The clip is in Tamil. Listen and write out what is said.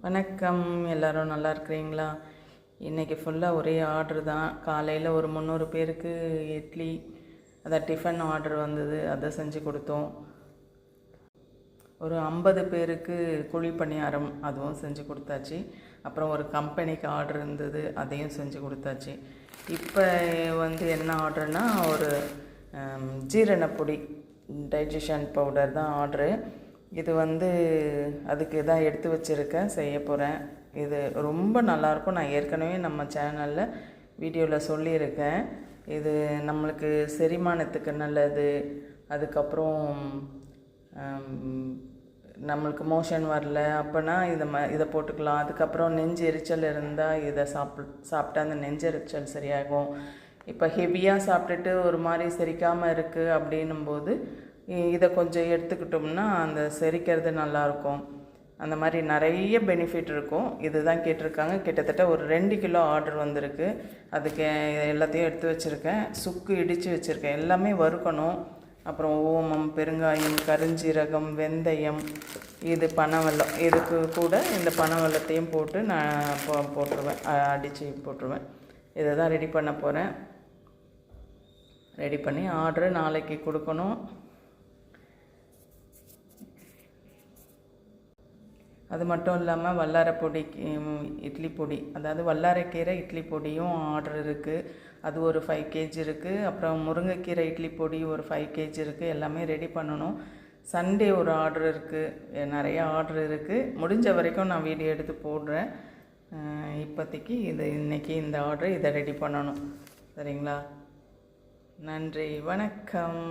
வணக்கம். எல்லோரும் நல்லா இருக்கிறீங்களா? இன்றைக்கி ஃபுல்லாக ஒரே ஆர்டர் தான். காலையில் ஒரு 300 பேருக்கு இட்லி, அதான் டிஃபன் ஆர்டர் வந்தது, அதை செஞ்சு கொடுத்தோம். ஒரு 50 பேருக்கு குழி பணியாரம், அதுவும் செஞ்சு கொடுத்தாச்சு. அப்புறம் ஒரு கம்பெனிக்கு ஆர்டர் இருந்தது, அதையும் செஞ்சு கொடுத்தாச்சு. இப்போ என்ன ஆர்டர்னால், ஒரு ஜீரணப்பொடி டைஜஷன் பவுடர் தான் ஆர்டரு. இது அதுக்கு தான் எடுத்து வச்சுருக்கேன், செய்ய போகிறேன். இது ரொம்ப நல்லாயிருக்கும். நான் ஏற்கனவே நம்ம சேனலில் வீடியோவில் சொல்லியிருக்கேன். இது நம்மளுக்கு செரிமானத்துக்கு நல்லது. அதுக்கப்புறம் நம்மளுக்கு மோஷன் வரல அப்போனா இதை போட்டுக்கலாம். அதுக்கப்புறம் நெஞ்சு எரிச்சல் இருந்தால் இதை சாப்பிட்டா அந்த நெஞ்செரிச்சல் சரியாகும். இப்போ ஹெவியாக சாப்பிட்டுட்டு ஒரு மாதிரி செரிக்காமல் இருக்குது அப்படின்னும்போது இதை கொஞ்சம் எடுத்துக்கிட்டோம்னா அந்த செரிக்கிறது நல்லாயிருக்கும். அந்த மாதிரி நிறைய பெனிஃபிட் இருக்கும். இது தான் கேட்டிருக்காங்க. கிட்டத்தட்ட ஒரு 2 கிலோ ஆர்டர் வந்திருக்கு. அதுக்கு எல்லாத்தையும் எடுத்து வச்சுருக்கேன். சுக்கு இடித்து வச்சுருக்கேன். எல்லாமே வறுக்கணும். அப்புறம் ஓமம், பெருங்காயம், கருஞ்சீரகம், வெந்தயம், இது பனவெல்லம். இதுக்கு கூட இந்த பனவெல்லத்தையும் போட்டு நான் போட்டுருவேன், அடித்து போட்டுருவேன். இதை தான் ரெடி பண்ண போகிறேன். ரெடி பண்ணி ஆர்டரு நாளைக்கு கொடுக்கணும். அது மட்டும் இல்லாமல் வல்லாரை பொடி, இட்லி பொடி, அதாவது வல்லாரைக்கீரை இட்லி பொடியும் ஆர்டர் இருக்குது. அது ஒரு 5 kg இருக்குது. அப்புறம் முருங்கைக்கீரை இட்லி பொடி ஒரு 5 kg இருக்குது. எல்லாமே ரெடி பண்ணணும். சண்டே ஒரு ஆர்டர் இருக்குது. நிறைய ஆர்டர் இருக்குது. முடிஞ்ச வரைக்கும் நான் வீடியோ எடுத்து போடுறேன். இப்போதைக்கு இன்றைக்கி இந்த ஆர்டர், இதை ரெடி பண்ணணும். சரிங்களா? நன்றி, வணக்கம்.